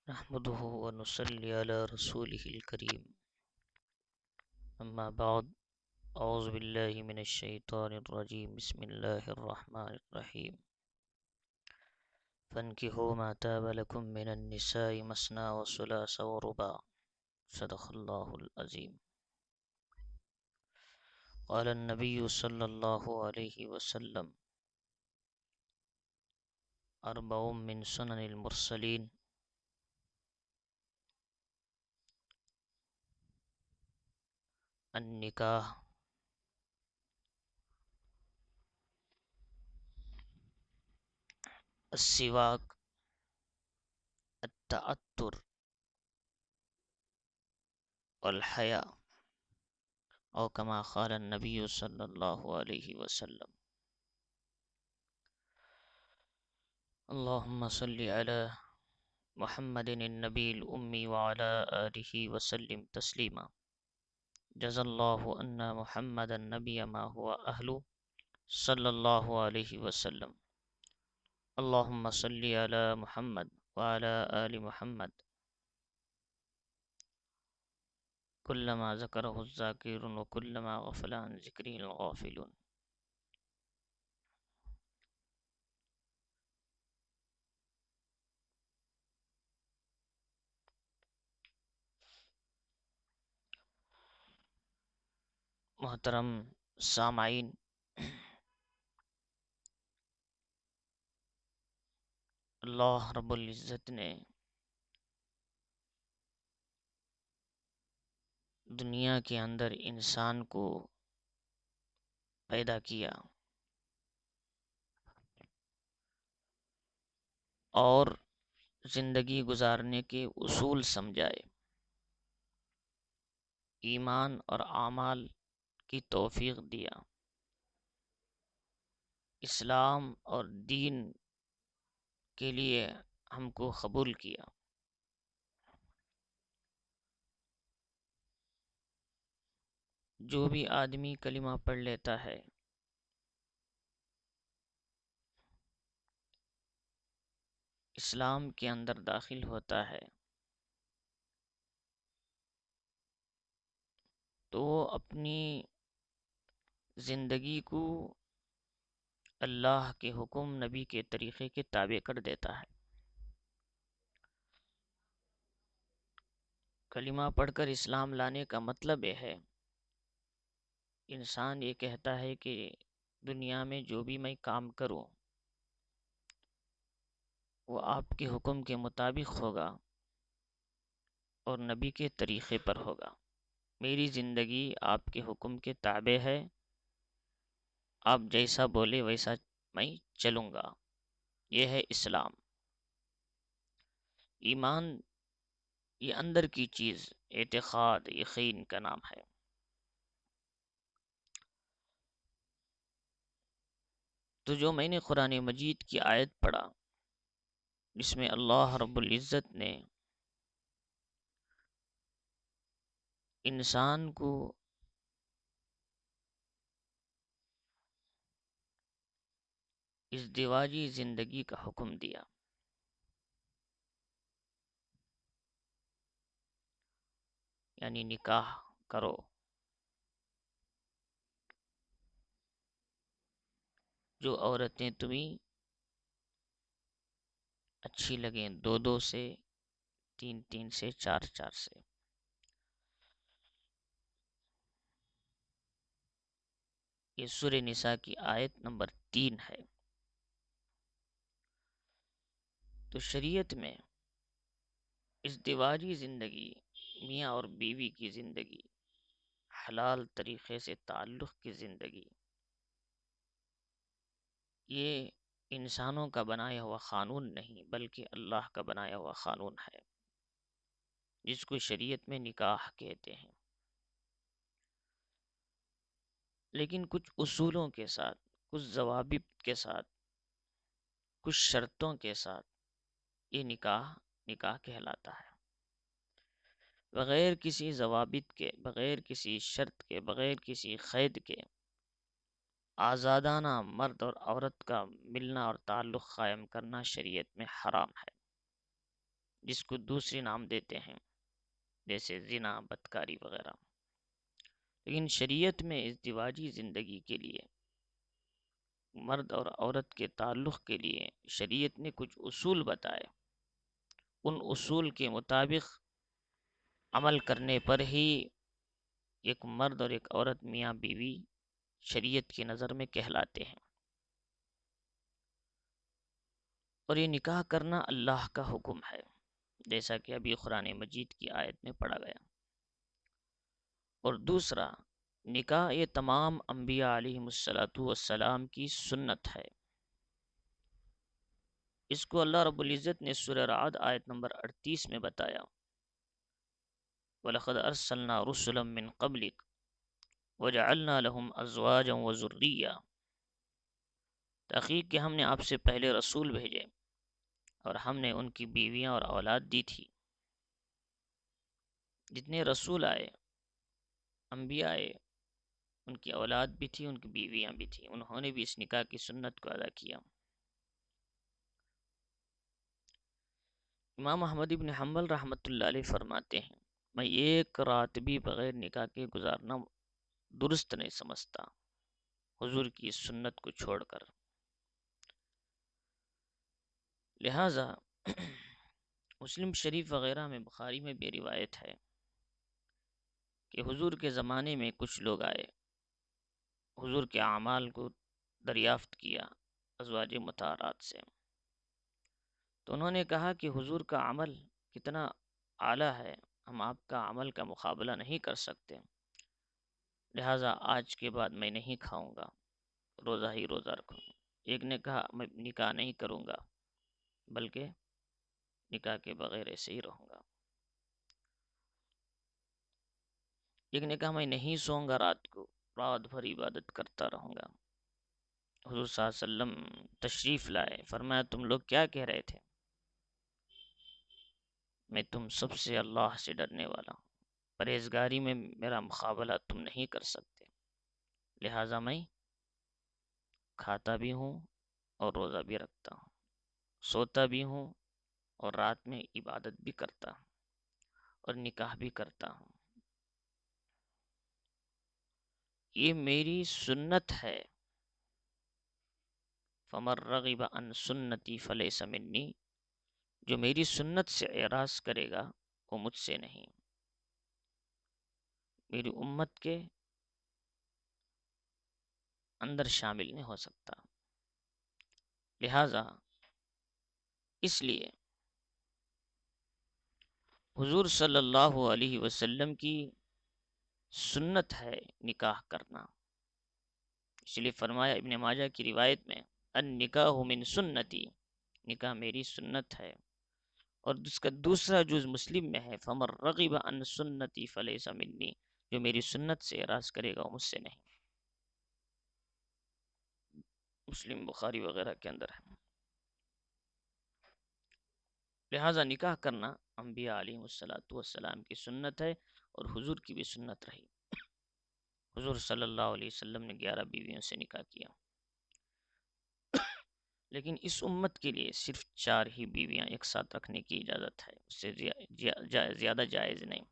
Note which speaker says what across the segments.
Speaker 1: نحمده ونصلي على رسوله الكريم. أما بعد، أعوذ بالله من الشيطان الرجيم. بسم الله الرحمن الرحيم. فانكحوا ما تاب لكم من النساء مثنى وثلاث ورباع. صدق الله العظيم. قال النبي صلى الله عليه وسلم: أربع من سنن المرسلين: النكاح، السواك، التعطر، والحياء، أو كما قال النبي صلى الله عليه وسلم. اللهم صل على محمد النبي الأمي وعلى آله وسلم تسليما. جزا الله أن محمد النبي ما هو أهله صلى الله عليه وسلم. اللهم صل على محمد وعلى آل محمد كلما ذكره الذاكرون وكلما غفل عن ذكره الغافلون. محترم سامعین، اللہ رب العزت نے دنیا کے اندر انسان کو پیدا کیا اور زندگی گزارنے کے اصول سمجھائے، ایمان اور اعمال کی توفیق دیا، اسلام اور دین کے لیے ہم کو قبول کیا۔ جو بھی آدمی کلمہ پڑھ لیتا ہے اسلام کے اندر داخل ہوتا ہے تو وہ اپنی زندگی کو اللہ کے حکم، نبی کے طریقے کے تابع کر دیتا ہے۔ کلمہ پڑھ کر اسلام لانے کا مطلب یہ ہے، انسان یہ کہتا ہے کہ دنیا میں جو بھی میں کام کروں وہ آپ کے حکم کے مطابق ہوگا اور نبی کے طریقے پر ہوگا۔ میری زندگی آپ کے حکم کے تابع ہے، آپ جیسا بولے ویسا میں چلوں گا۔ یہ ہے اسلام۔ ایمان یہ اندر کی چیز، اعتقاد، یقین کا نام ہے۔ تو جو میں نے قرآن مجید کی آیت پڑھا جس میں اللہ رب العزت نے انسان کو ازدواجی زندگی کا حکم دیا، یعنی نکاح کرو۔ جو عورتیں تمہیں اچھی لگیں، دو دو سے، تین تین سے، چار چار سے۔ یہ سورہ نساء کی آیت نمبر 3 ہے۔ تو شریعت میں ازدواجی زندگی، میاں اور بیوی کی زندگی، حلال طریقے سے تعلق کی زندگی، یہ انسانوں کا بنایا ہوا قانون نہیں بلکہ اللہ کا بنایا ہوا قانون ہے، جس کو شریعت میں نکاح کہتے ہیں۔ لیکن کچھ اصولوں کے ساتھ، کچھ ضوابط کے ساتھ، کچھ شرطوں کے ساتھ یہ نکاح کہلاتا ہے۔ بغیر کسی ضوابط کے، بغیر کسی شرط کے، بغیر کسی قید کے آزادانہ مرد اور عورت کا ملنا اور تعلق قائم کرنا شریعت میں حرام ہے۔ جس کو دوسرے نام دیتے ہیں جیسے زنا، بدکاری وغیرہ. لیکن شریعت میں ازدواجی زندگی کے لیے، مرد اور عورت کے تعلق کے لیے شریعت نے کچھ اصول بتائے. ان اصول کے مطابق عمل کرنے پر ہی ایک مرد اور ایک عورت میاں بیوی شریعت کی نظر میں کہلاتے ہیں. اور یہ نکاح کرنا اللہ کا حکم ہے، جیسا کہ ابھی قرآن مجید کی آیت میں پڑھا گیا. اور دوسرا، نکاح یہ تمام انبیاء علیہ السلام کی سنت ہے. اس کو اللہ رب العزت نے سورہ رعد آیت نمبر 38 میں بتایا. وَلَقَدْ أَرْسَلْنَا رُسُلًا مِّن قَبْلِكَ وَجَعَلْنَا لَهُمْ أَزْوَاجًا وَذُرِّيَّةً. تحقیق کہ ہم نے آپ سے پہلے رسول بھیجے اور ہم نے ان کی بیویاں اور اولاد دی تھی. جتنے رسول آئے، انبیاء آئے، ان کی اولاد بھی تھی، ان کی بیویاں بھی تھیں. انہوں نے بھی اس نکاح کی سنت کو ادا کیا. امام احمد ابن حنبل رحمۃ اللہ علیہ فرماتے ہیں، میں ایک رات بھی بغیر نکاح کے گزارنا درست نہیں سمجھتا، حضور کی سنت کو چھوڑ کر. لہذا مسلم شریف وغیرہ میں، بخاری میں بھی روایت ہے کہ حضور کے زمانے میں کچھ لوگ آئے، حضور کے اعمال کو دریافت کیا ازواج مطہرات سے. تو انہوں نے کہا کہ حضور کا عمل کتنا اعلیٰ ہے، ہم آپ کا عمل کا مقابلہ نہیں کر سکتے، لہٰذا آج کے بعد میں نہیں کھاؤں گا، روزہ ہی روزہ رکھوں گا. ایک نے کہا میں نکاح نہیں کروں گا، بلکہ نکاح کے بغیر ایسے ہی رہوں گا. ایک نے کہا میں نہیں سوؤں گا، رات بھر عبادت کرتا رہوں گا. حضور صلی اللہ علیہ وسلم تشریف لائے، فرمایا تم لوگ کیا کہہ رہے تھے؟ میں تم سب سے اللہ سے ڈرنے والا ہوں، پرہیزگاری میں میرا مقابلہ تم نہیں کر سکتے، لہٰذا میں کھاتا بھی ہوں اور روزہ بھی رکھتا ہوں، سوتا بھی ہوں اور رات میں عبادت بھی کرتا ہوں اور نکاح بھی کرتا ہوں. یہ میری سنت ہے. فَمَن رَغِبَ عَن سُنَّتِي فَلَيْسَ مِنِّي. جو میری سنت سے اعراض کرے گا وہ مجھ سے نہیں، میری امت کے اندر شامل نہیں ہو سکتا. لہذا اس لیے حضور صلی اللہ علیہ وسلم کی سنت ہے نکاح کرنا. اس لیے فرمایا ابن ماجہ کی روایت میں، النکاح من سنتی، نکاح میری سنت ہے. اور اس کا دوسرا جز مسلم میں ہے، فمن رغب عن سنتی فلیس منی. جو میری سنت سے اعراض کرے گا وہ مجھ سے نہیں. مسلم، بخاری وغیرہ کے اندر ہے. لہذا نکاح کرنا انبیاء علیہ السلام کی سنت ہے اور حضور کی بھی سنت رہی. حضور صلی اللہ علیہ وسلم نے 11 بیویوں سے نکاح کیا، لیکن اس امت کے لیے صرف 4 ہی بیویاں ایک ساتھ رکھنے کی اجازت ہے، اس سے زیادہ جائز نہیں.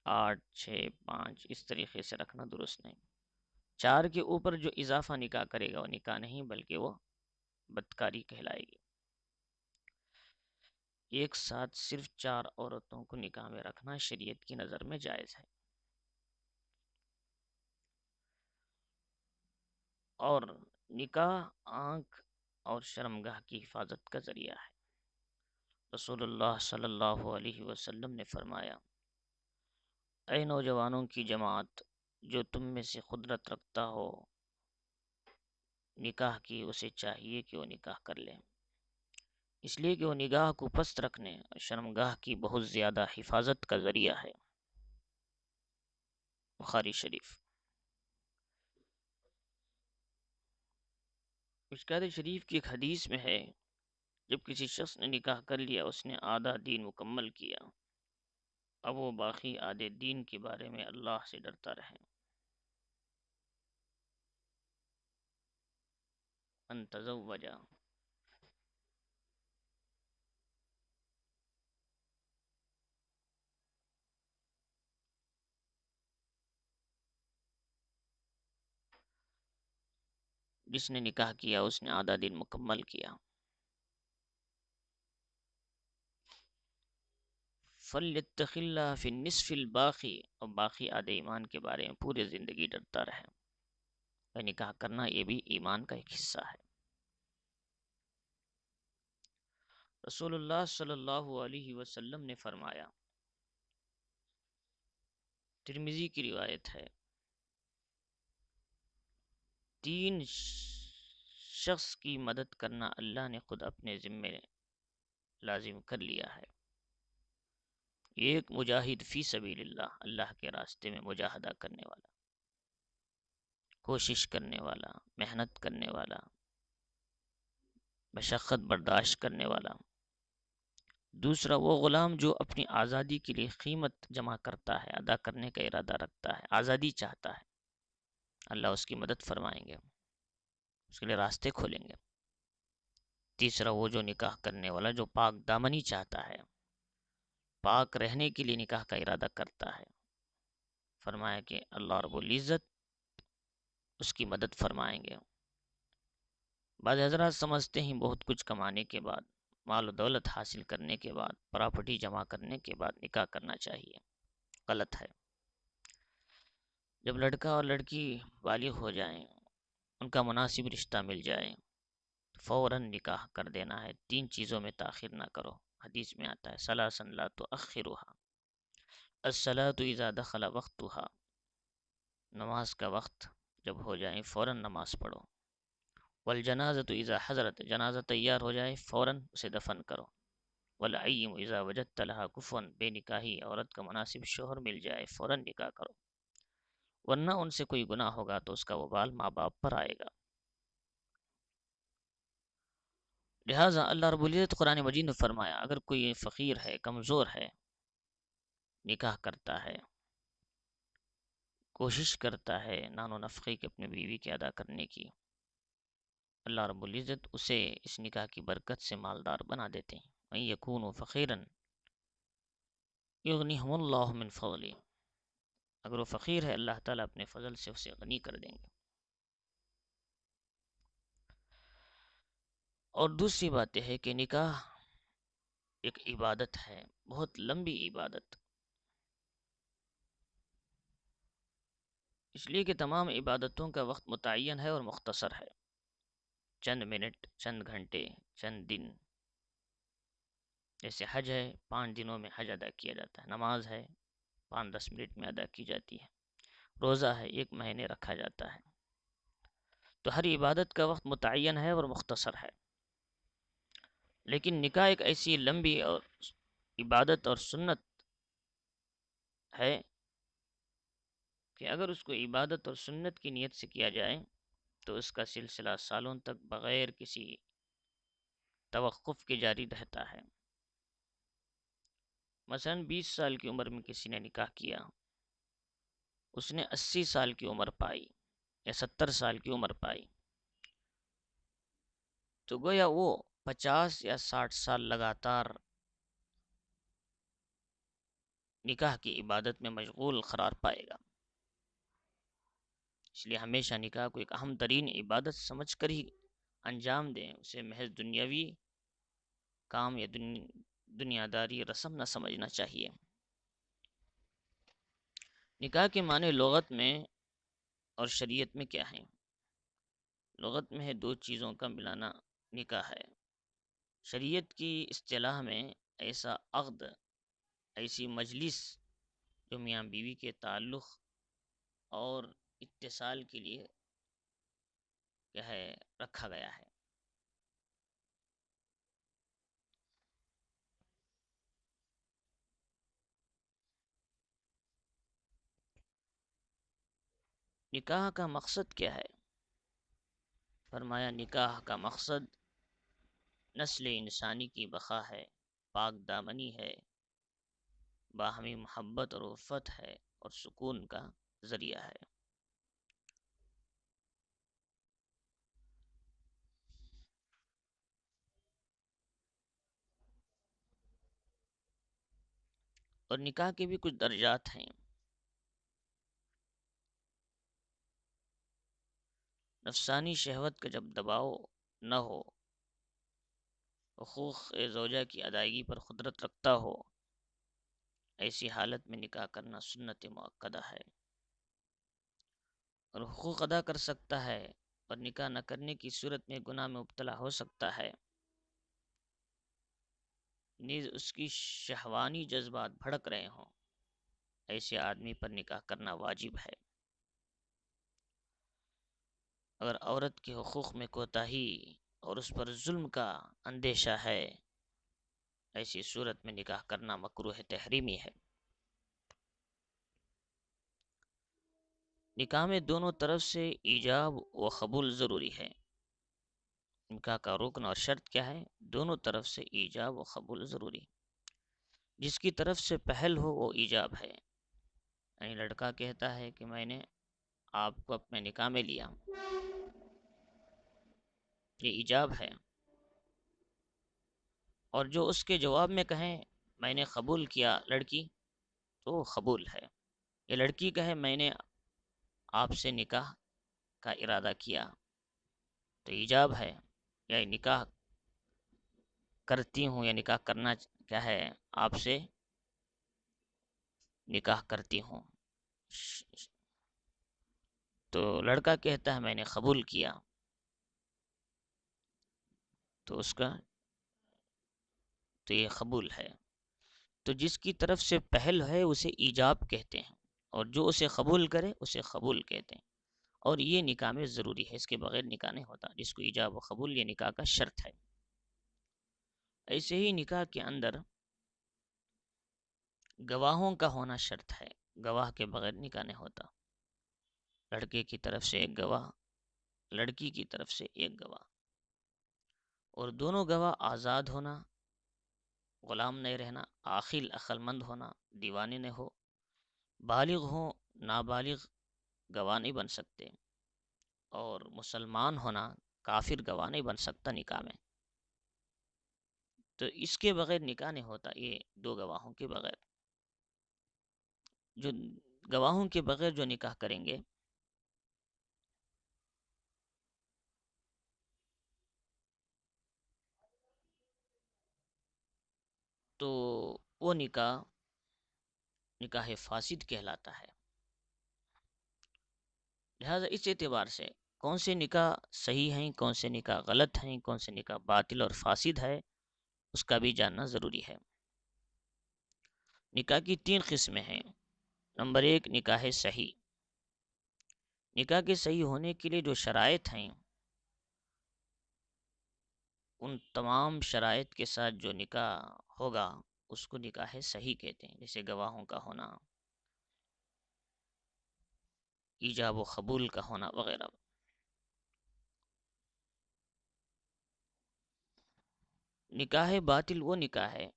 Speaker 1: 8، 6، 5 اس طریقے سے رکھنا درست نہیں. 4 کے اوپر جو اضافہ نکاح کرے گا وہ نکاح نہیں بلکہ وہ بدکاری کہلائے گی. ایک ساتھ صرف 4 عورتوں کو نکاح میں رکھنا شریعت کی نظر میں جائز ہے. اور نکاح آنکھ اور شرمگاہ کی حفاظت کا ذریعہ ہے. رسول اللہ صلی اللہ علیہ وسلم نے فرمایا، اے نوجوانوں کی جماعت، جو تم میں سے قدرت رکھتا ہو نکاح کی، اسے چاہیے کہ وہ نکاح کر لے، اس لیے کہ وہ نگاہ کو پست رکھنے اور شرمگاہ کی بہت زیادہ حفاظت کا ذریعہ ہے. بخاری شریف. مشکوٰۃ شریف کی ایک حدیث میں ہے، جب کسی شخص نے نکاح کر لیا، اس نے آدھا دین مکمل کیا، اب وہ باقی آدھے دین کے بارے میں اللہ سے ڈرتا رہے. ان تزوجا، جس نے نکاح کیا اس نے آدھا دن مکمل کیا. فَلْيَتَّقِ اللَّهَ فِي النِّصْفِ الْبَاقِي، اور باقی آدھے ایمان کے بارے میں پورے زندگی ڈرتا رہے. نکاح کرنا یہ بھی ایمان کا ایک حصہ ہے. رسول اللہ صلی اللہ علیہ وسلم نے فرمایا، ترمذی کی روایت ہے، 3 شخص کی مدد کرنا اللہ نے خود اپنے ذمے لازم کر لیا ہے. ایک مجاہد فی سبیل اللہ، اللہ کے راستے میں مجاہدہ کرنے والا، کوشش کرنے والا، محنت کرنے والا، مشقت برداشت کرنے والا. دوسرا وہ غلام جو اپنی آزادی کے لیے قیمت جمع کرتا ہے، ادا کرنے کا ارادہ رکھتا ہے، آزادی چاہتا ہے، اللہ اس کی مدد فرمائیں گے، اس کے لیے راستے کھولیں گے. تیسرا وہ جو نکاح کرنے والا جو پاک دامنی چاہتا ہے، پاک رہنے کے لیے نکاح کا ارادہ کرتا ہے، فرمایا کہ اللہ رب العزت اس کی مدد فرمائیں گے. بعض حضرات سمجھتے ہیں بہت کچھ کمانے کے بعد، مال و دولت حاصل کرنے کے بعد، پراپرٹی جمع کرنے کے بعد نکاح کرنا چاہیے. غلط ہے. جب لڑکا اور لڑکی بالغ ہو جائیں، ان کا مناسب رشتہ مل جائے، فوراً نکاح کر دینا ہے. 3 چیزوں میں تاخیر نہ کرو. حدیث میں آتا ہے ثلاثا لا تؤخرها، الصلاۃ اذا دخل وقتها، نماز کا وقت جب ہو جائے فوراً نماز پڑھو. والجنازۃ اذا حضرت، جنازہ تیار ہو جائے فوراً اسے دفن کرو. والعیم اذا وجدت لها کفوا، بے نکاحی عورت کا مناسب شوہر مل جائے فوراً نکاح کرو، ورنہ ان سے کوئی گناہ ہوگا تو اس کا وبال ماں باپ پر آئے گا. لہٰذا اللہ رب العزت قرآن مجید نے فرمایا اگر کوئی فقیر ہے، کمزور ہے، نکاح کرتا ہے، کوشش کرتا ہے نان و نفقے کی اپنی بیوی کے ادا کرنے کی، اللہ رب العزت اسے اس نکاح کی برکت سے مالدار بنا دیتے ہیں. وَإِن يَكُونُوا فَقِيرًا يُغْنِهُمُ اللَّهُ مِنْ فَضْلِهِ، اگر وہ فقیر ہے اللہ تعالیٰ اپنے فضل سے اسے غنی کر دیں گے. اور دوسری بات یہ ہے کہ نکاح ایک عبادت ہے، بہت لمبی عبادت، اس لیے کہ تمام عبادتوں کا وقت متعین ہے اور مختصر ہے. چند منٹ، چند گھنٹے، چند دن. جیسے حج ہے، 5 دنوں میں حج ادا کیا جاتا ہے. نماز ہے، 5-10 منٹ میں ادا کی جاتی ہے. روزہ ہے، 1 مہینے رکھا جاتا ہے. تو ہر عبادت کا وقت متعین ہے اور مختصر ہے. لیکن نکاح ایک ایسی لمبی اور عبادت اور سنت ہے کہ اگر اس کو عبادت اور سنت کی نیت سے کیا جائے تو اس کا سلسلہ سالوں تک بغیر کسی توقف کے جاری رہتا ہے. مثلا 20 سال کی عمر میں کسی نے نکاح کیا، اس نے 80 سال کی عمر پائی یا 70 سال کی عمر پائی، تو گویا وہ 50 یا 60 سال لگاتار نکاح کی عبادت میں مشغول قرار پائے گا. اس لیے ہمیشہ نکاح کو ایک اہم ترین عبادت سمجھ کر ہی انجام دیں. اسے محض دنیاوی کام یا دنیا داری رسم نہ سمجھنا چاہیے. نکاح کے معنی لغت میں اور شریعت میں کیا ہیں؟ لغت میں ہے 2 چیزوں کا ملانا نکاح ہے. شریعت کی اصطلاح میں ایسا عقد، ایسی مجلس جو میاں بیوی کے تعلق اور اتصال کے لیے کیا ہے رکھا گیا ہے. نکاح کا مقصد کیا ہے؟ فرمایا نکاح کا مقصد نسل انسانی کی بقا ہے، پاک دامنی ہے، باہمی محبت اور الفت ہے، اور سکون کا ذریعہ ہے. اور نکاح کے بھی کچھ درجات ہیں. نفسانی شہوت کا جب دباؤ نہ ہو، حقوق زوجہ کی ادائیگی پر قدرت رکھتا ہو، ایسی حالت میں نکاح کرنا سنت مؤکدہ ہے، اور حقوق ادا کر سکتا ہے، پر نکاح نہ کرنے کی صورت میں گناہ میں مبتلا ہو سکتا ہے، نیز اس کی شہوانی جذبات بھڑک رہے ہوں، ایسے آدمی پر نکاح کرنا واجب ہے۔ اگر عورت کے حقوق میں کوتاہی اور اس پر ظلم کا اندیشہ ہے، ایسی صورت میں نکاح کرنا مکروہ تحریمی ہے۔ نکاح میں دونوں طرف سے ایجاب و قبول ضروری ہے۔ نکاح کا رکن اور شرط کیا ہے؟ دونوں طرف سے ایجاب و قبول ضروری۔ جس کی طرف سے پہل ہو وہ ایجاب ہے، یعنی لڑکا کہتا ہے کہ میں نے آپ کو اپنے نکاح میں لیا، یہ ایجاب ہے، اور جو اس کے جواب میں کہیں میں نے قبول کیا لڑکی، تو وہ قبول ہے۔ یہ لڑکی کہے میں نے آپ سے نکاح کا ارادہ کیا، تو ایجاب ہے، یا نکاح کرتی ہوں، یا نکاح کرنا کیا ہے، آپ سے نکاح کرتی ہوں۔ تو لڑکا کہتا ہے میں نے قبول کیا، تو اس کا تو یہ قبول ہے۔ تو جس کی طرف سے پہل ہے اسے ایجاب کہتے ہیں، اور جو اسے قبول کرے اسے قبول کہتے ہیں، اور یہ نکاح میں ضروری ہے، اس کے بغیر نکاح نہیں ہوتا۔ جس کو ایجاب و قبول، یہ نکاح کا شرط ہے۔ ایسے ہی نکاح کے اندر گواہوں کا ہونا شرط ہے، گواہ کے بغیر نکاح نہیں ہوتا۔ لڑکے کی طرف سے ایک گواہ، لڑکی کی طرف سے ایک گواہ، اور دونوں گواہ آزاد ہونا، غلام نہیں رہنا، عقل مند ہونا، دیوانے نہ ہو، بالغ ہوں، نابالغ گواہ نہیں بن سکتے، اور مسلمان ہونا، کافر گواہ نہیں بن سکتا نکاح میں۔ تو اس کے بغیر نکاح نہیں ہوتا، یہ دو گواہوں کے بغیر۔ جو گواہوں کے بغیر جو نکاح کریں گے، تو وہ نکاح فاسد کہلاتا ہے۔ لہذا اس اعتبار سے کون سے نکاح صحیح ہیں، کون سے نکاح غلط ہیں، کون سے نکاح باطل اور فاسد ہے، اس کا بھی جاننا ضروری ہے۔ نکاح کی 3 قسمیں ہیں۔ نمبر 1، نکاح صحیح۔ نکاح کے صحیح ہونے کے لیے جو شرائط ہیں، ان تمام شرائط کے ساتھ جو نکاح ہوگا اس کو نکاح صحیح کہتے ہیں، جیسے گواہوں کا ہونا، ایجاب و قبول کا ہونا وغیرہ۔ نکاح باطل وہ نکاح ہے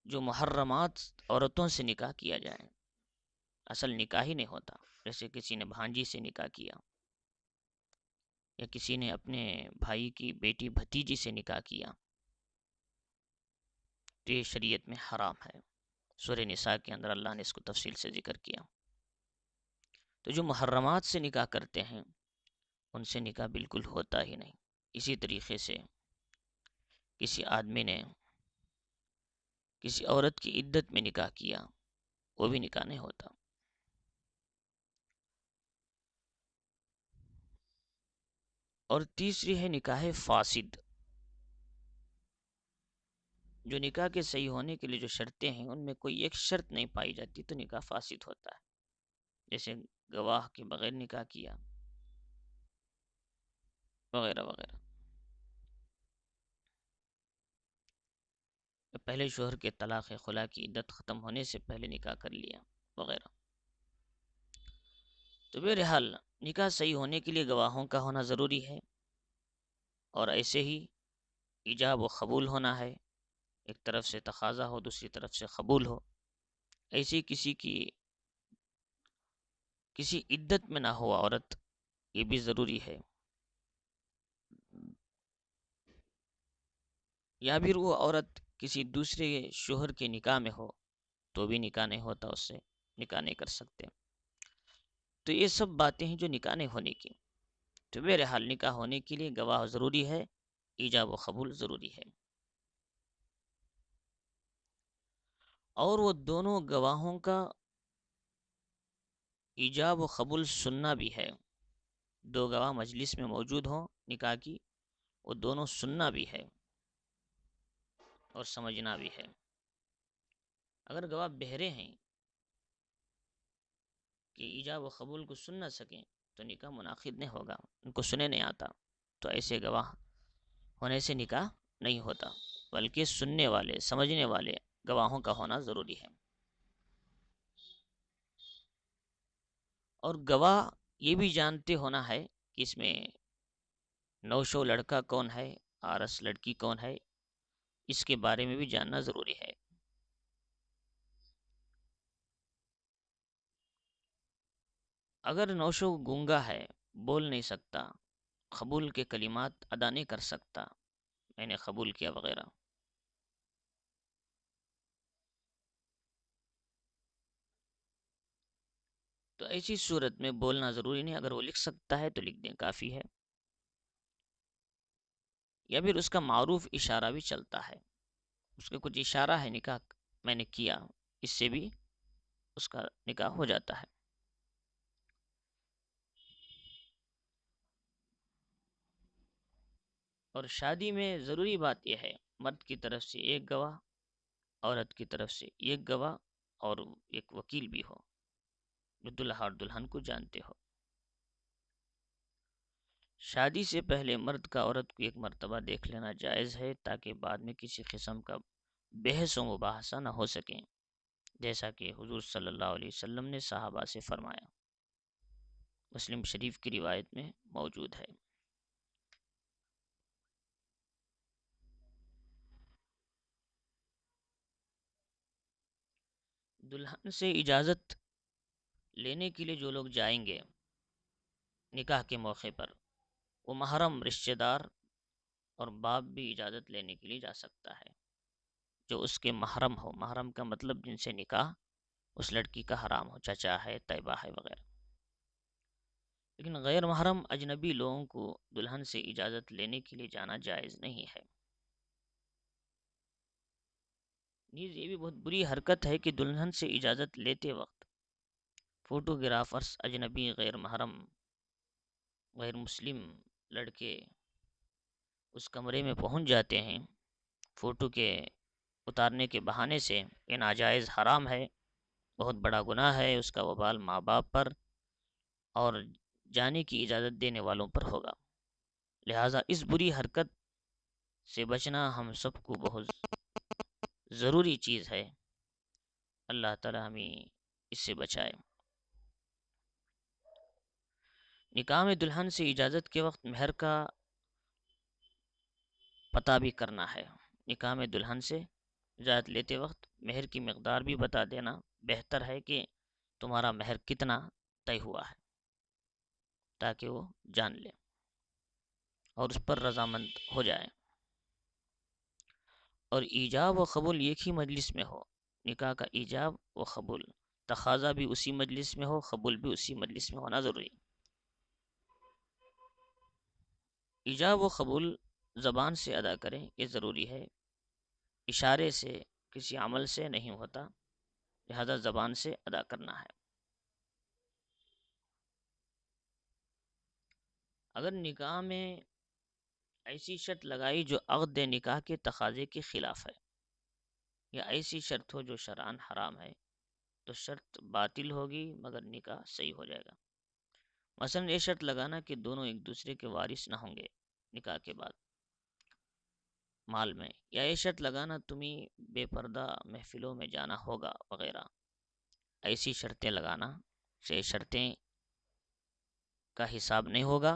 Speaker 1: جو محرمات عورتوں سے نکاح کیا جائے، اصل نکاح ہی نہیں ہوتا، جیسے کسی نے بھانجی سے نکاح کیا، یا کسی نے اپنے بھائی کی بیٹی بھتیجی سے نکاح کیا، تو یہ شریعت میں حرام ہے۔ سورہ نساء کے اندر اللہ نے اس کو تفصیل سے ذکر کیا۔ تو جو محرمات سے نکاح کرتے ہیں ان سے نکاح بالکل ہوتا ہی نہیں۔ اسی طریقے سے کسی آدمی نے کسی عورت کی عدت میں نکاح کیا، وہ بھی نکاح نہیں ہوتا۔ اور تیسری ہے نکاح فاسد۔ جو نکاح کے صحیح ہونے کے لیے جو شرطیں ہیں ان میں کوئی ایک شرط نہیں پائی جاتی تو نکاح فاسد ہوتا ہے، جیسے گواہ کے بغیر نکاح کیا وغیرہ وغیرہ، پہلے شوہر کے طلاق خلا کی عدت ختم ہونے سے پہلے نکاح کر لیا وغیرہ۔ تو بہرحال نکاح صحیح ہونے کے لیے گواہوں کا ہونا ضروری ہے، اور ایسے ہی ایجاب و قبول ہونا ہے، ایک طرف سے تقاضا ہو دوسری طرف سے قبول ہو۔ ایسی کسی عدت میں نہ ہو عورت، یہ بھی ضروری ہے، یا پھر وہ عورت کسی دوسرے شوہر کے نکاح میں ہو تو بھی نکاح نہیں ہوتا، اس سے نکاح نہیں کر سکتے۔ تو یہ سب باتیں ہیں جو نکاح نہیں ہونے کی۔ تو بہرحال نکاح ہونے کے لیے گواہ ضروری ہے، ایجاب و قبول ضروری ہے، اور وہ دونوں گواہوں کا ایجاب و قبول سننا بھی ہے. دو گواہ مجلس میں موجود ہوں نکاح کی، وہ دونوں سننا بھی ہے اور سمجھنا بھی ہے. اگر گواہ بہرے ہیں کہ ایجاب و قبول کو سن نہ سکیں تو نکاح منعقد نہیں ہوگا، ان کو سنے نہیں آتا، تو ایسے گواہ ہونے سے نکاح نہیں ہوتا، بلکہ سننے والے سمجھنے والے گواہوں کا ہونا ضروری ہے. اور گواہ یہ بھی جانتے ہونا ہے کہ اس میں نوشو لڑکا کون ہے، آرس لڑکی کون ہے، اس کے بارے میں بھی جاننا ضروری ہے. اگر نوشو گونگا ہے، بول نہیں سکتا، قبول کے کلمات ادا نہیں کر سکتا، میں نے قبول کیا وغیرہ، تو ایسی صورت میں بولنا ضروری نہیں، اگر وہ لکھ سکتا ہے تو لکھ دیں کافی ہے. یا پھر اس کا معروف اشارہ بھی چلتا ہے، اس کا کچھ اشارہ ہے نکاح میں نے کیا، اس سے بھی اس کا نکاح ہو جاتا ہے. اور شادی میں ضروری بات یہ ہے، مرد کی طرف سے ایک گواہ، عورت کی طرف سے ایک گواہ، اور ایک وکیل بھی ہو جو دلہا اور دلہن کو جانتے ہو. شادی سے پہلے مرد کا عورت کو ایک مرتبہ دیکھ لینا جائز ہے، تاکہ بعد میں کسی قسم کا بحث و مباحثہ نہ ہو سکیں، جیسا کہ حضور صلی اللہ علیہ وسلم نے صحابہ سے فرمایا، مسلم شریف کی روایت میں موجود ہے. دلہن سے اجازت لینے کے لیے جو لوگ جائیں گے نکاح کے موقع پر، وہ محرم رشتہ دار اور باپ بھی اجازت لینے کے لیے جا سکتا ہے، جو اس کے محرم ہو. محرم کا مطلب جن سے نکاح اس لڑکی کا حرام ہو، چچا ہے، طیبہ ہے وغیرہ. لیکن غیر محرم اجنبی لوگوں کو دلہن سے اجازت لینے کے لیے جانا جائز نہیں ہے. نیز یہ بھی بہت بری حرکت ہے کہ دلہن سے اجازت لیتے وقت فوٹوگرافرز اجنبی غیر محرم غیر مسلم لڑکے اس کمرے میں پہنچ جاتے ہیں فوٹو کے اتارنے کے بہانے سے. یہ ناجائز حرام ہے، بہت بڑا گناہ ہے، اس کا وبال ماں باپ پر اور جانے کی اجازت دینے والوں پر ہوگا. لہٰذا اس بری حرکت سے بچنا ہم سب کو بہت ضروری چیز ہے. اللہ تعالی ہمیں اس سے بچائے. نکاح میں دلہن سے اجازت کے وقت مہر کا پتہ بھی کرنا ہے. نکاح میں دلہن سے اجازت لیتے وقت مہر کی مقدار بھی بتا دینا بہتر ہے کہ تمہارا مہر کتنا طے ہوا ہے، تاکہ وہ جان لے اور اس پر رضامند ہو جائے. اور ایجاب و قبول ایک ہی مجلس میں ہو. نکاح کا ایجاب و قبول تقاضا بھی اسی مجلس میں ہو، قبول بھی اسی مجلس میں ہونا ضروری. ایجاب و قبول زبان سے ادا کریں، یہ ضروری ہے، اشارے سے کسی عمل سے نہیں ہوتا، لہذا زبان سے ادا کرنا ہے. اگر نکاح میں ایسی شرط لگائی جو عقد نکاح کے تقاضے کے خلاف ہے، یا ایسی شرط ہو جو شرعاً حرام ہے، تو شرط باطل ہوگی مگر نکاح صحیح ہو جائے گا. مثلا یہ شرط لگانا کہ دونوں ایک دوسرے کے وارث نہ ہوں گے نکاح کے بعد مال میں، یا یہ شرط لگانا تمہیں بے پردہ محفلوں میں جانا ہوگا وغیرہ. ایسی شرطیں لگانا سے شرطیں کا حساب نہیں ہوگا،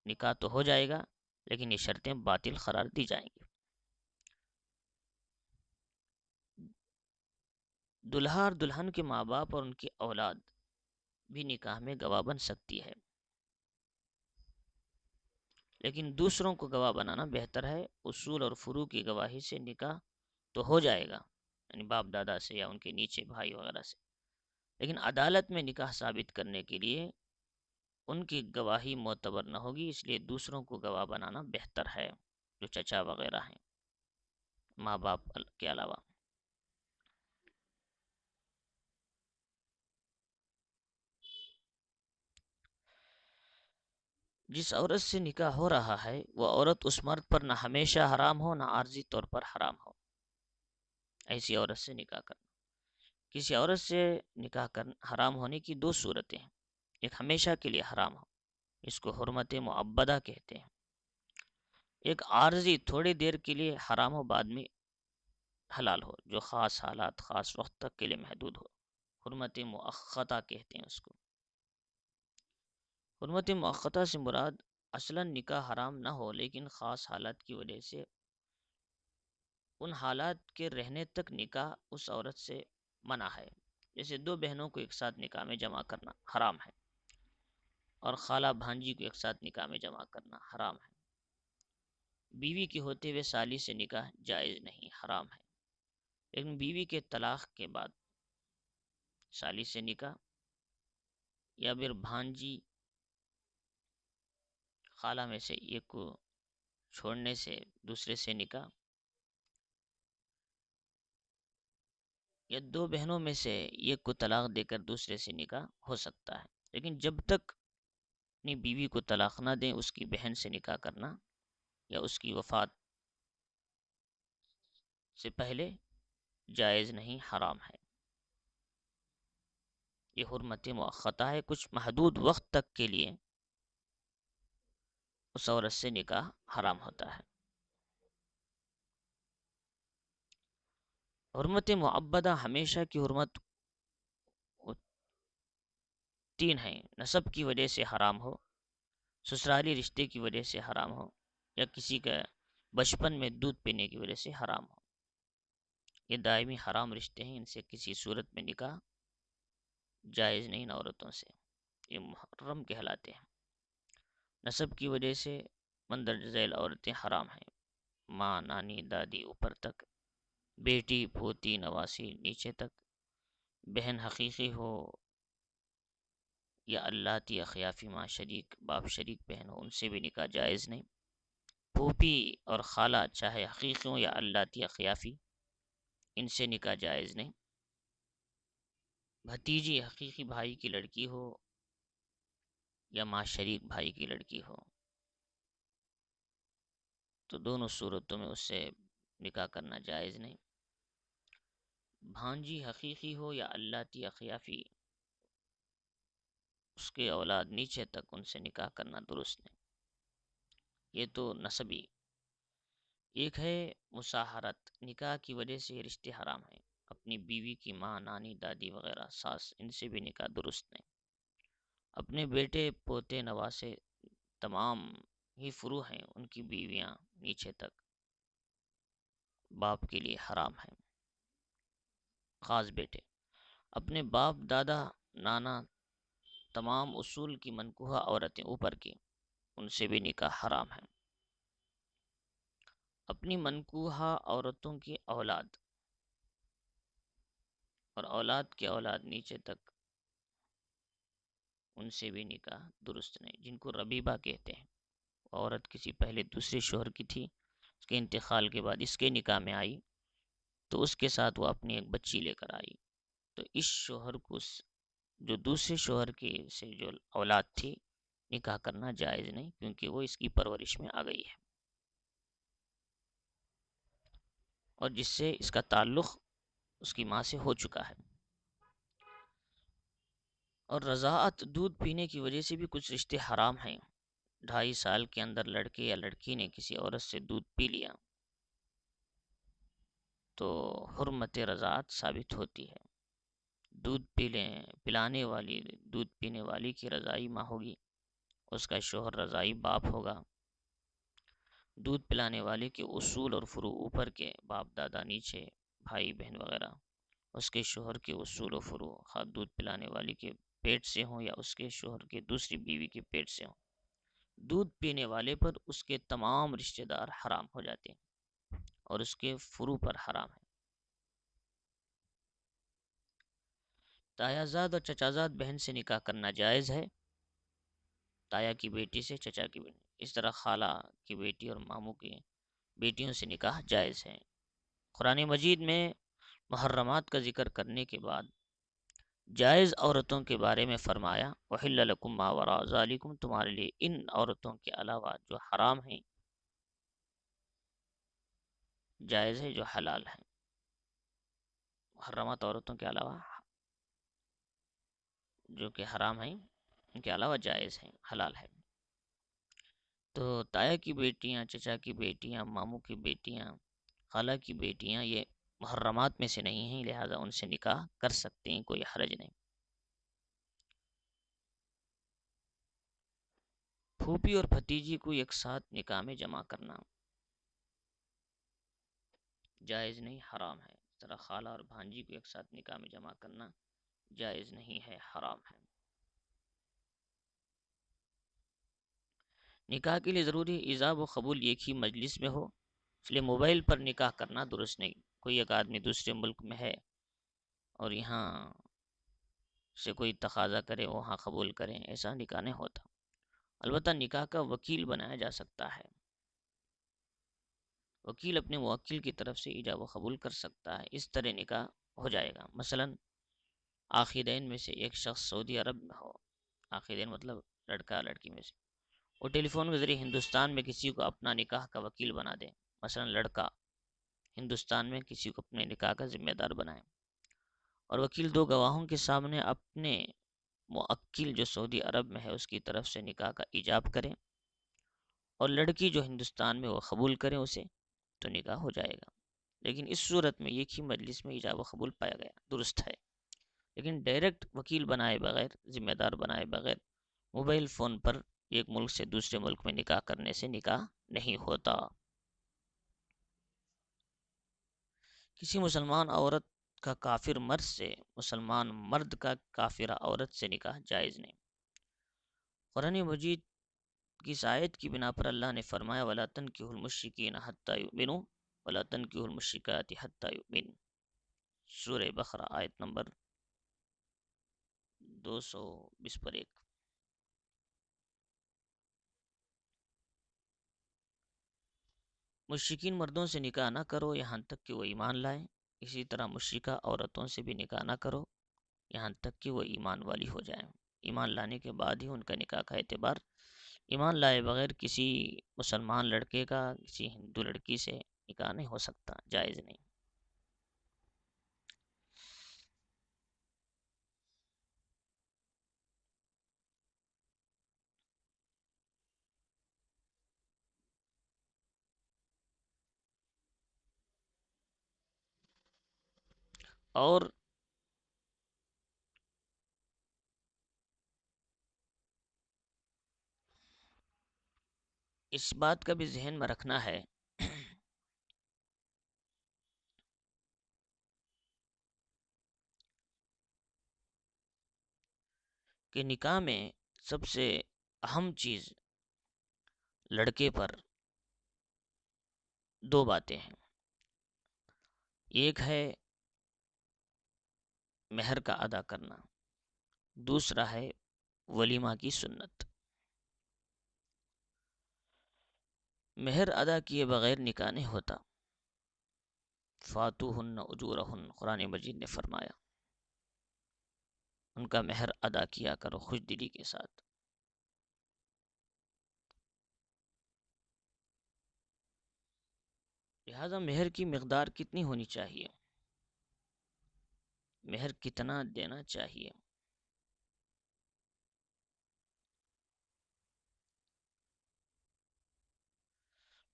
Speaker 1: نکاح تو ہو جائے گا لیکن یہ شرطیں باطل قرار دی جائیں گی. دلہا اور دلہن کے ماں باپ اور ان کی اولاد بھی نکاح میں گواہ بن سکتی ہے، لیکن دوسروں کو گواہ بنانا بہتر ہے. اصول اور فروع کی گواہی سے نکاح تو ہو جائے گا، یعنی باپ دادا سے یا ان کے نیچے بھائی وغیرہ سے، لیکن عدالت میں نکاح ثابت کرنے کے لیے ان کی گواہی معتبر نہ ہوگی، اس لیے دوسروں کو گواہ بنانا بہتر ہے، جو چچا وغیرہ ہیں ماں باپ کے علاوہ۔ جس عورت سے نکاح ہو رہا ہے وہ عورت اس مرد پر نہ ہمیشہ حرام ہو نہ عارضی طور پر حرام ہو۔ ایسی عورت سے نکاح کرنا، کسی عورت سے نکاح کرنا حرام ہونے کی دو صورتیں ہیں۔ ایک ہمیشہ کے لیے حرام ہو، اس کو حرمت معبدہ کہتے ہیں۔ ایک عارضی تھوڑی دیر کے لیے حرام ہو، بعد میں حلال ہو، جو خاص حالات خاص وقت تک کے لیے محدود ہو، حرمت مؤقتہ کہتے ہیں اس کو۔ حرمت مؤقتہ سے مراد اصلاً نکاح حرام نہ ہو لیکن خاص حالات کی وجہ سے ان حالات کے رہنے تک نکاح اس عورت سے منع ہے۔ جیسے دو بہنوں کو ایک ساتھ نکاح میں جمع کرنا حرام ہے، اور خالہ بھانجی کو ایک ساتھ نکاح میں جمع کرنا حرام ہے۔ بیوی کے ہوتے ہوئے سالی سے نکاح جائز نہیں، حرام ہے، لیکن بیوی کے طلاق کے بعد سالی سے نکاح یا پھر بھانجی خالہ میں سے ایک کو چھوڑنے سے دوسرے سے نکاح، یا دو بہنوں میں سے ایک کو طلاق دے کر دوسرے سے نکاح ہو سکتا ہے، لیکن جب تک اپنی بیوی کو طلاق نہ دیں اس کی بہن سے نکاح کرنا یا اس کی وفات سے پہلے جائز نہیں، حرام ہے۔ یہ حرمت مؤقتہ ہے، کچھ محدود وقت تک کے لیے اس عورت سے نکاح حرام ہوتا ہے۔ حرمت معبدہ ہمیشہ کی حرمت تین ہیں: نسب کی وجہ سے حرام ہو، سسرالی رشتے کی وجہ سے حرام ہو، یا کسی کا بچپن میں دودھ پینے کی وجہ سے حرام ہو۔ یہ دائمی حرام رشتے ہیں، ان سے کسی صورت میں نکاح جائز نہیں، ان عورتوں سے یہ محرم کہلاتے ہیں۔ نسب کی وجہ سے مندرجہ ذیل عورتیں حرام ہیں: ماں، نانی، دادی اوپر تک، بیٹی، پوتی، نواسی نیچے تک، بہن حقیقی ہو یا اللاتی اخیافی ماں شریک باپ شریک بہن ہو، ان سے بھی نکاح جائز نہیں۔ پھوپھی اور خالہ چاہے حقیقی ہوں یا اللاتی اخیافی، ان سے نکاح جائز نہیں۔ بھتیجی حقیقی بھائی کی لڑکی ہو یا ماں شریک بھائی کی لڑکی ہو، تو دونوں صورتوں میں اس سے نکاح کرنا جائز نہیں۔ بھانجی حقیقی ہو یا اللاتی اخیافی، اس کے اولاد نیچے تک، ان سے نکاح کرنا درست نہیں۔ یہ تو نسبی۔ ایک ہے مساہرت، نکاح کی وجہ سے رشتے حرام ہیں، اپنی بیوی کی ماں، نانی، دادی وغیرہ، ساس، ان سے بھی نکاح درست نہیں۔ اپنے بیٹے، پوتے، نواسے، تمام ہی فروع ہیں، ان کی بیویاں نیچے تک باپ کے لیے حرام ہیں، خاص بیٹے۔ اپنے باپ، دادا، نانا، تمام اصول کی منکوحہ عورتیں اوپر کی، ان سے بھی نکاح حرام ہے۔ اپنی منکوحہ عورتوں کی اولاد اور اولاد کے اولاد نیچے تک، ان سے بھی نکاح درست نہیں، جن کو ربیبہ کہتے ہیں۔ عورت کسی پہلے دوسرے شوہر کی تھی، اس کے انتقال کے بعد اس کے نکاح میں آئی، تو اس کے ساتھ وہ اپنی ایک بچی لے کر آئی، تو اس شوہر کو جو دوسرے شوہر کی سے جو اولاد تھی، نکاح کرنا جائز نہیں، کیونکہ وہ اس کی پرورش میں آ گئی ہے، اور جس سے اس کا تعلق اس کی ماں سے ہو چکا ہے۔ اور رضاعت، دودھ پینے کی وجہ سے بھی کچھ رشتے حرام ہیں۔ 2.5 سال کے اندر لڑکے یا لڑکی نے کسی عورت سے دودھ پی لیا تو حرمت رضاعت ثابت ہوتی ہے۔ دودھ پلانے والی، دودھ پینے والی کی رضائی ماں ہوگی، اس کا شوہر رضائی باپ ہوگا۔ دودھ پلانے والے کے اصول اور فروع اوپر کے، باپ دادا نیچے، بھائی بہن وغیرہ، اس کے شوہر کے اصول و فروع، خواہ دودھ پلانے والی کے پیٹ سے ہوں یا اس کے شوہر کے دوسری بیوی کے پیٹ سے ہوں، دودھ پینے والے پر اس کے تمام رشتہ دار حرام ہو جاتے ہیں، اور اس کے فروع پر حرام ہے۔ تایازاد اور چچازاد بہن سے نکاح کرنا جائز ہے، تایا کی بیٹی سے چچا کی بیٹی، اس طرح خالہ کی بیٹی اور ماموں کی بیٹیوں سے نکاح جائز ہے۔ قرآن مجید میں محرمات کا ذکر کرنے کے بعد جائز عورتوں کے بارے میں فرمایا وَحِلَّ لَكُم مَّا وَرَاءَ ذَلِكُمْ، تمہارے لیے ان عورتوں کے علاوہ جو حرام ہیں جائز ہے، جو حلال ہیں۔ محرمات عورتوں کے علاوہ جو کہ حرام ہیں ان کے علاوہ جائز ہیں، حلال ہے۔ تو تایا کی بیٹیاں، چچا کی بیٹیاں، ماموں کی بیٹیاں، خالہ کی بیٹیاں یہ محرمات میں سے نہیں ہیں، لہذا ان سے نکاح کر سکتے ہیں، کوئی حرج نہیں۔ پھوپھی اور بھتیجی کو ایک ساتھ نکاح میں جمع کرنا جائز نہیں، حرام ہے۔ اس طرح خالہ اور بھانجی کو ایک ساتھ نکاح میں جمع کرنا جائز نہیں ہے، حرام ہے۔ نکاح کے لیے ضروری ایجاب و قبول ایک ہی مجلس میں ہو، اس لیے موبائل پر نکاح کرنا درست نہیں۔ کوئی ایک آدمی دوسرے ملک میں ہے اور یہاں سے کوئی تقاضا کرے وہاں قبول کریں، ایسا نکاح نہیں ہوتا۔ البتہ نکاح کا وکیل بنایا جا سکتا ہے، وکیل اپنے موکل کی طرف سے ایجاب و قبول کر سکتا ہے، اس طرح نکاح ہو جائے گا۔ مثلا عاقدین میں سے ایک شخص سعودی عرب میں ہو، عاقدین مطلب لڑکا لڑکی میں سے، وہ ٹیلی فون کے ذریعے ہندوستان میں کسی کو اپنا نکاح کا وکیل بنا دے، مثلا لڑکا ہندوستان میں کسی کو اپنے نکاح کا ذمہ دار بنائے، اور وکیل دو گواہوں کے سامنے اپنے موکل جو سعودی عرب میں ہے اس کی طرف سے نکاح کا ایجاب کرے، اور لڑکی جو ہندوستان میں وہ قبول کرے اسے، تو نکاح ہو جائے گا۔ لیکن اس صورت میں ایک ہی مجلس میں ایجاب و قبول پایا گیا، درست ہے۔ لیکن ڈائریکٹ وکیل بنائے بغیر، ذمہ دار بنائے بغیر، موبائل فون پر ایک ملک سے دوسرے ملک میں نکاح کرنے سے نکاح نہیں ہوتا۔ کسی مسلمان عورت کا کافر مرد سے مسلمان مرد کا کافرہ عورت سے نکاح جائز نہیں۔ قرآن مجید کی اس آیت کی بنا پر اللہ نے فرمایا وَلَا تَنْكِحُوا الْمُشْرِكِينَ حَتَّى يُؤْمِنُوا وَلَا تَنْكِحُوا الْمُشْرِكَاتِ حَتَّى يُؤْمِنْ، سورہ بقرہ آیت نمبر 220 پر 1۔ مشرکین مردوں سے نکاح نہ کرو یہاں تک کہ وہ ایمان لائیں، اسی طرح مشرکہ عورتوں سے بھی نکاح نہ کرو یہاں تک کہ وہ ایمان والی ہو جائیں۔ ایمان لانے کے بعد ہی ان کا نکاح کا اعتبار، ایمان لائے بغیر کسی مسلمان لڑکے کا کسی ہندو لڑکی سے نکاح نہیں ہو سکتا، جائز نہیں۔ اور اس بات کا بھی ذہن میں رکھنا ہے کہ نکاح میں سب سے اہم چیز لڑکے پر دو باتیں ہیں، ایک ہے مہر کا ادا کرنا، دوسرا ہے ولیمہ کی سنت۔ مہر ادا کیے بغیر نکاح نہیں ہوتا۔ فاتوہن اجورہن، قرآن مجید نے فرمایا ان کا مہر ادا کیا کرو خوش دلی کے ساتھ۔ لہذا مہر کی مقدار کتنی ہونی چاہیے، مہر کتنا دینا چاہیے؟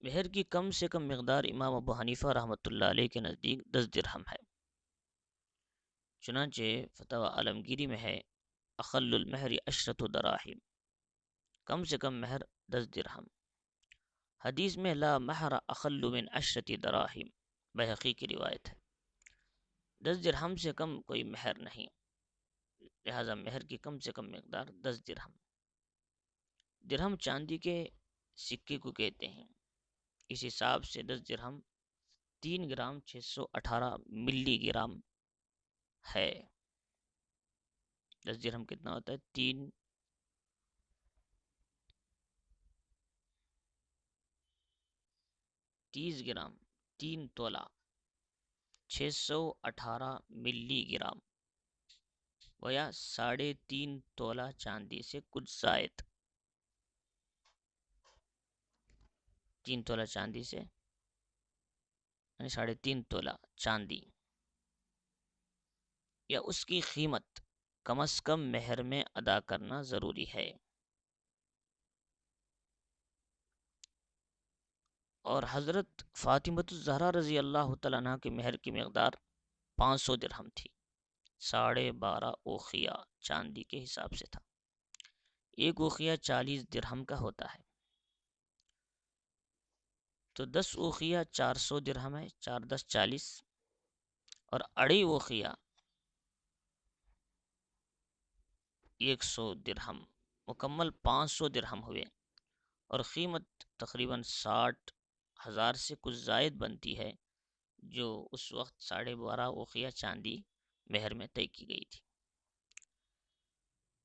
Speaker 1: مہر کی کم سے کم مقدار امام ابو حنیفہ رحمۃ اللہ علیہ کے نزدیک 10 درہم ہے۔ چنانچہ فتاوی عالمگیری میں ہے اقل المہر 10 دراہم، کم سے کم مہر 10 درہم۔ حدیث میں لا مہر اقل من 10 دراہم، بہقی کی روایت ہے، 10 درہم سے کم کوئی مہر نہیں، لہذا مہر کی کم سے کم مقدار 10 درہم۔ درہم چاندی کے سکے کو کہتے ہیں، اس حساب سے 10 درہم 3 گرام 618 ملی گرام ہے۔ 10 درہم کتنا ہوتا ہے؟ 3 گرام 618 ملی گرام۔ 10 درہم 3 گرام 618 ملی گرام ہے۔ 10 درہم کتنا ہوتا ہے؟ 3 گرام 618 ملی گرام ہے۔ 10 درہم کتنا ہوتا ہے؟ 3 گرام 618 ملی گرام ہے۔ 10 درہم کتنا ہوتا ہے؟ 3 30 گرام، 3 تولہ، 618 ملی گرام، یا 3.5 تولہ چاندی سے کچھ زائد. 3 تولہ چاندی سے یعنی 3.5 تولہ چاندی یا اس کی قیمت کم از کم مہر میں ادا کرنا ضروری ہے. اور حضرت فاطمہ الزہرا رضی اللہ تعالیٰ عنہ کے مہر کی مقدار 500 درہم تھی. 12.5 اوقیہ چاندی کے حساب سے تھا. ایک اوقیہ 40 درہم کا ہوتا ہے، تو 10 اوقیہ 400 درہم ہے. 4 10 40، اور 2.5 اوقیہ 100 درہم، مکمل 500 درہم ہوئے. اور قیمت تقریباً 60,000 سے کچھ زائد بنتی ہے، جو اس وقت 12.5 اوقیہ چاندی مہر میں طے کی گئی تھی.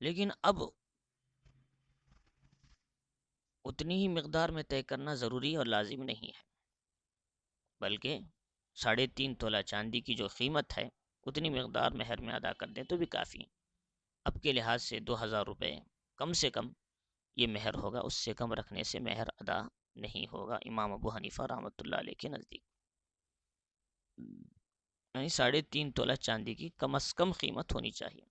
Speaker 1: لیکن اب اتنی ہی مقدار میں طے کرنا ضروری اور لازم نہیں ہے، بلکہ 3.5 تولہ چاندی کی جو قیمت ہے اتنی مقدار مہر میں ادا کر دیں تو بھی کافی. اب کے لحاظ سے 2,000 روپے کم سے کم یہ مہر ہوگا، اس سے کم رکھنے سے مہر ادا نہیں ہوگا امام ابو حنیفہ رحمۃ اللہ علیہ کے نزدیک. یعنی 3.5 تولہ چاندی کی کم از کم قیمت ہونی چاہیے.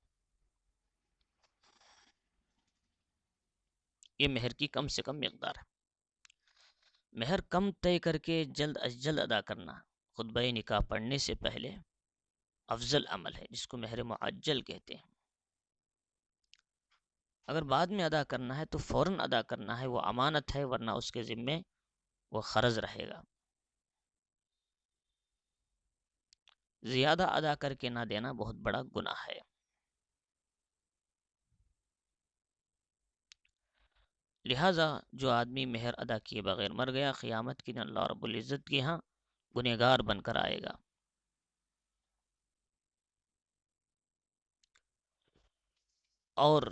Speaker 1: یہ مہر کی کم سے کم مقدار ہے. مہر کم طے کر کے جلد از جلد ادا کرنا خطبہ نکاح پڑھنے سے پہلے افضل عمل ہے، جس کو مہر معجل کہتے ہیں. اگر بعد میں ادا کرنا ہے تو فوراً ادا کرنا ہے، وہ امانت ہے، ورنہ اس کے ذمے وہ قرض رہے گا. زیادہ ادا کر کے نہ دینا بہت بڑا گناہ ہے. لہٰذا جو آدمی مہر ادا کیے بغیر مر گیا، قیامت کے دن اللہ رب العزت کے ہاں گنہگار بن کر آئے گا. اور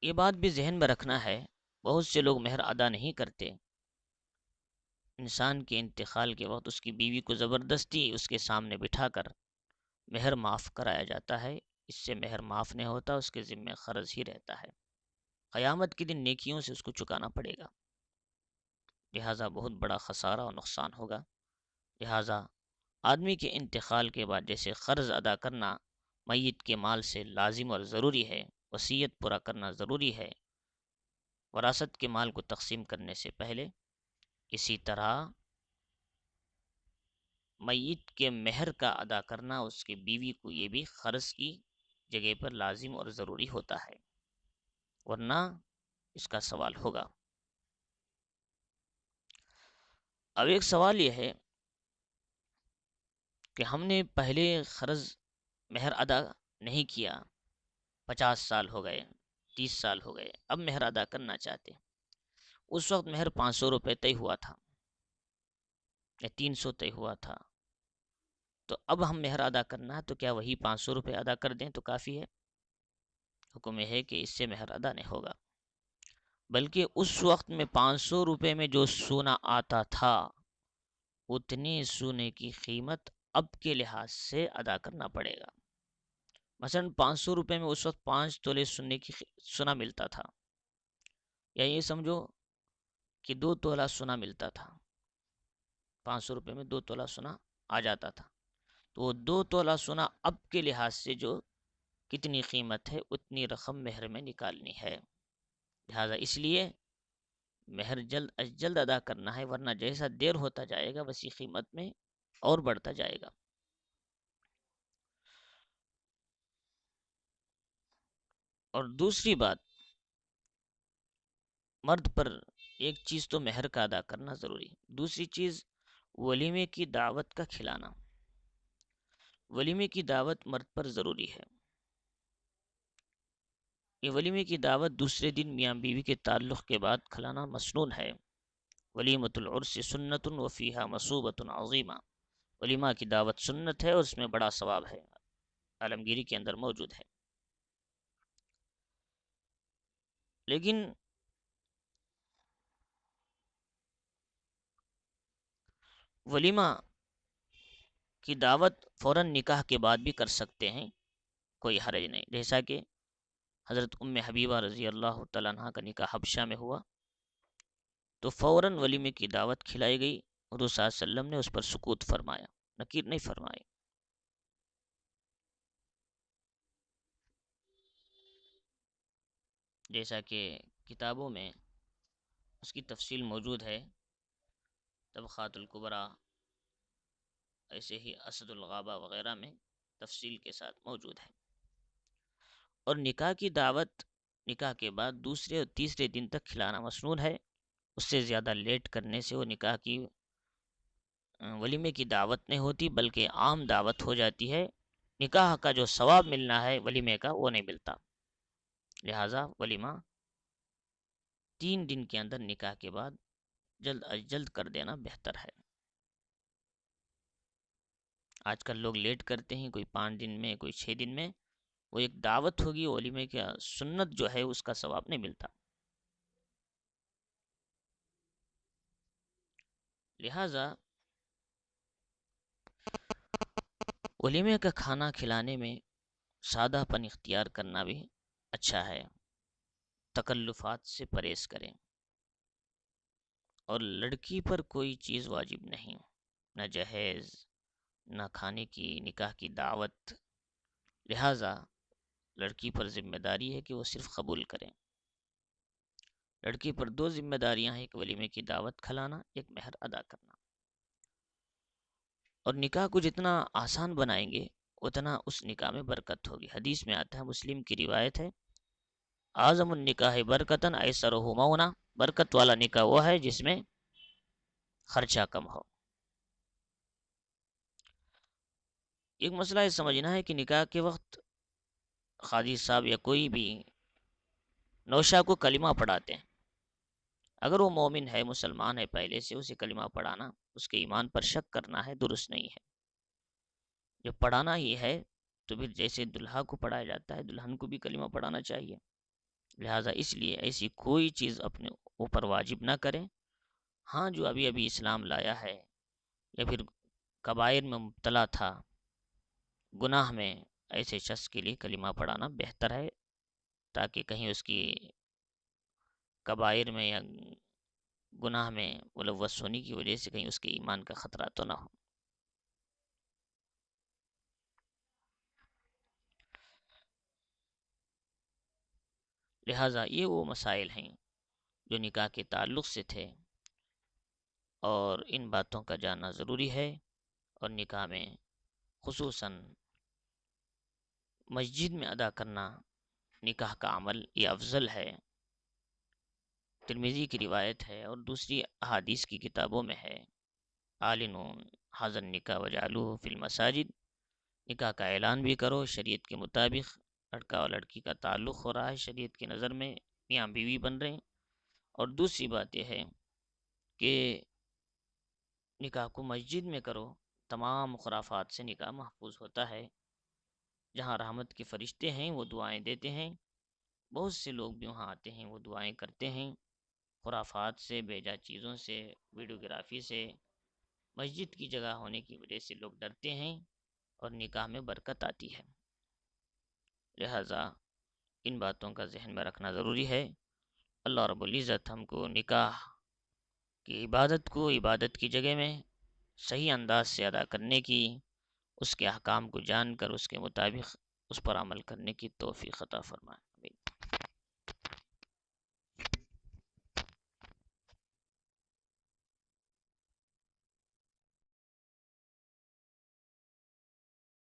Speaker 1: یہ بات بھی ذہن میں رکھنا ہے، بہت سے لوگ مہر ادا نہیں کرتے. انسان کے انتقال کے وقت اس کی بیوی کو زبردستی اس کے سامنے بٹھا کر مہر معاف کرایا جاتا ہے. اس سے مہر معاف نہیں ہوتا، اس کے ذمہ قرض ہی رہتا ہے. قیامت کے دن نیکیوں سے اس کو چکانا پڑے گا، لہٰذا بہت بڑا خسارہ اور نقصان ہوگا. لہٰذا آدمی کے انتقال کے بعد جیسے قرض ادا کرنا میت کے مال سے لازم اور ضروری ہے، وصیت پورا کرنا ضروری ہے وراثت کے مال کو تقسیم کرنے سے پہلے، اسی طرح میت کے مہر کا ادا کرنا اس کے بیوی کو یہ بھی قرض کی جگہ پر لازم اور ضروری ہوتا ہے، ورنہ اس کا سوال ہوگا. اب ایک سوال یہ ہے کہ ہم نے پہلے قرض مہر ادا نہیں کیا، 50 سال ہو گئے، 30 سال ہو گئے، اب مہر ادا کرنا چاہتے. اس وقت مہر 500 روپے طے ہوا تھا یا 300 طے ہوا تھا، تو اب ہم مہر ادا کرنا ہے تو کیا وہی 500 روپے ادا کر دیں تو کافی ہے؟ حکم ہے کہ اس سے مہر ادا نہیں ہوگا، بلکہ اس وقت میں 500 روپے میں جو سونا آتا تھا اتنی سونے کی قیمت اب کے لحاظ سے ادا کرنا پڑے گا. مثلا 500 روپے میں اس وقت 5 تولے سونا ملتا تھا، یا یہ سمجھو کہ 2 تولہ سونا ملتا تھا. 500 روپے میں 2 تولہ سونا آ جاتا تھا، تو وہ 2 تولہ سونا اب کے لحاظ سے جو کتنی قیمت ہے اتنی رقم مہر میں نکالنی ہے. لہٰذا اس لیے مہر جلد از جلد ادا کرنا ہے، ورنہ جیسا دیر ہوتا جائے گا ویسی قیمت میں اور بڑھتا جائے گا. اور دوسری بات، مرد پر ایک چیز تو مہر کا ادا کرنا ضروری ہے، دوسری چیز ولیمے کی دعوت کا کھلانا. ولیمے کی دعوت مرد پر ضروری ہے. یہ ولیمے کی دعوت دوسرے دن میاں بیوی کے تعلق کے بعد کھلانا مسنون ہے. ولیمۃ العرس سنت وفیہا مصوبۃ عظیمہ. ولیمہ کی دعوت سنت ہے اور اس میں بڑا ثواب ہے، عالمگیری کے اندر موجود ہے. لیکن ولیمہ کی دعوت فوراً نکاح کے بعد بھی کر سکتے ہیں، کوئی حرج نہیں، جیسا کہ حضرت ام حبیبہ رضی اللہ تعالیٰ عنہ کا نکاح حبشہ میں ہوا تو فوراً ولیمے کی دعوت کھلائی گئی، حضور صلی اللہ علیہ وسلم نے اس پر سکوت فرمایا، نکیر نہیں فرمائی۔ جیسا کہ کتابوں میں اس کی تفصیل موجود ہے، طبقات الکبریٰ، ایسے ہی اسد الغابہ وغیرہ میں تفصیل کے ساتھ موجود ہے۔ اور نکاح کی دعوت نکاح کے بعد دوسرے اور تیسرے دن تک کھلانا مسنون ہے، اس سے زیادہ لیٹ کرنے سے وہ نکاح کی ولیمے کی دعوت نہیں ہوتی بلکہ عام دعوت ہو جاتی ہے، نکاح کا جو ثواب ملنا ہے ولیمے کا وہ نہیں ملتا، لہٰذا ولیمہ 3 دن کے اندر نکاح کے بعد جلد از جلد کر دینا بہتر ہے۔ آج کل لوگ لیٹ کرتے ہیں، کوئی 5 دن میں، کوئی 6 دن میں، وہ ایک دعوت ہوگی، ولیمے کا سنت جو ہے اس کا ثواب نہیں ملتا، لہٰذا ولیمے کا کھانا کھلانے میں سادہ پن اختیار کرنا بھی اچھا ہے، تکلفات سے پرہیز کریں، اور لڑکی پر کوئی چیز واجب نہیں، نہ جہیز، نہ کھانے کی، نکاح کی دعوت، لہٰذا لڑکی پر ذمہ داری ہے کہ وہ صرف قبول کریں۔ لڑکی پر 2 ذمہ داریاں ہیں، ایک ولیمے کی دعوت کھلانا، ایک مہر ادا کرنا، اور نکاح کو جتنا آسان بنائیں گے اتنا اس نکاح میں برکت ہوگی۔ حدیث میں آتا ہے، مسلم کی روایت ہے، اعظم النکاح برکتن ایسرہ مونا، برکت والا نکاح وہ ہے جس میں خرچہ کم ہو۔ ایک مسئلہ یہ سمجھنا ہے کہ نکاح کے وقت قاضی صاحب یا کوئی بھی نوشا کو کلمہ پڑھاتے ہیں، اگر وہ مومن ہے، مسلمان ہے، پہلے سے اسے کلمہ پڑھانا، اس کے ایمان پر شک کرنا ہے، درست نہیں ہے۔ جب پڑھانا ہی ہے تو پھر جیسے دلہا کو پڑھایا جاتا ہے دلہن کو بھی کلمہ پڑھانا چاہیے، لہٰذا اس لیے ایسی کوئی چیز اپنے اوپر واجب نہ کریں۔ ہاں، جو ابھی ابھی اسلام لایا ہے یا پھر کبائر میں مبتلا تھا، گناہ میں، ایسے شخص کے لیے کلمہ پڑھانا بہتر ہے، تاکہ کہیں اس کی کبائر میں یا گناہ میں ملوث ہونے کی وجہ سے کہیں اس کے ایمان کا خطرہ تو نہ ہو۔ لہٰذا یہ وہ مسائل ہیں جو نکاح کے تعلق سے تھے، اور ان باتوں کا جاننا ضروری ہے، اور نکاح میں خصوصاً مسجد میں ادا کرنا نکاح کا عمل یہ افضل ہے۔ ترمذی کی روایت ہے اور دوسری احادیث کی کتابوں میں ہے، اعلنوا ھذا النکاح وجعلوہ فی المساجد، نکاح کا اعلان بھی کرو، شریعت کے مطابق لڑکا اور لڑکی کا تعلق ہو رہا ہے، شریعت کی نظر میں میاں بیوی بن رہے ہیں۔ اور دوسری بات یہ ہے کہ نکاح کو مسجد میں کرو، تمام خرافات سے نکاح محفوظ ہوتا ہے، جہاں رحمت کے فرشتے ہیں وہ دعائیں دیتے ہیں، بہت سے لوگ بھی وہاں آتے ہیں، وہ دعائیں کرتے ہیں، خرافات سے، بیجا چیزوں سے، ویڈیوگرافی سے، مسجد کی جگہ ہونے کی وجہ سے لوگ ڈرتے ہیں، اور نکاح میں برکت آتی ہے، لہٰذا ان باتوں کا ذہن میں رکھنا ضروری ہے۔ اللہ رب العزت ہم کو نکاح کی عبادت کو عبادت کی جگہ میں صحیح انداز سے ادا کرنے کی، اس کے احکام کو جان کر اس کے مطابق اس پر عمل کرنے کی توفیق عطا فرمائے۔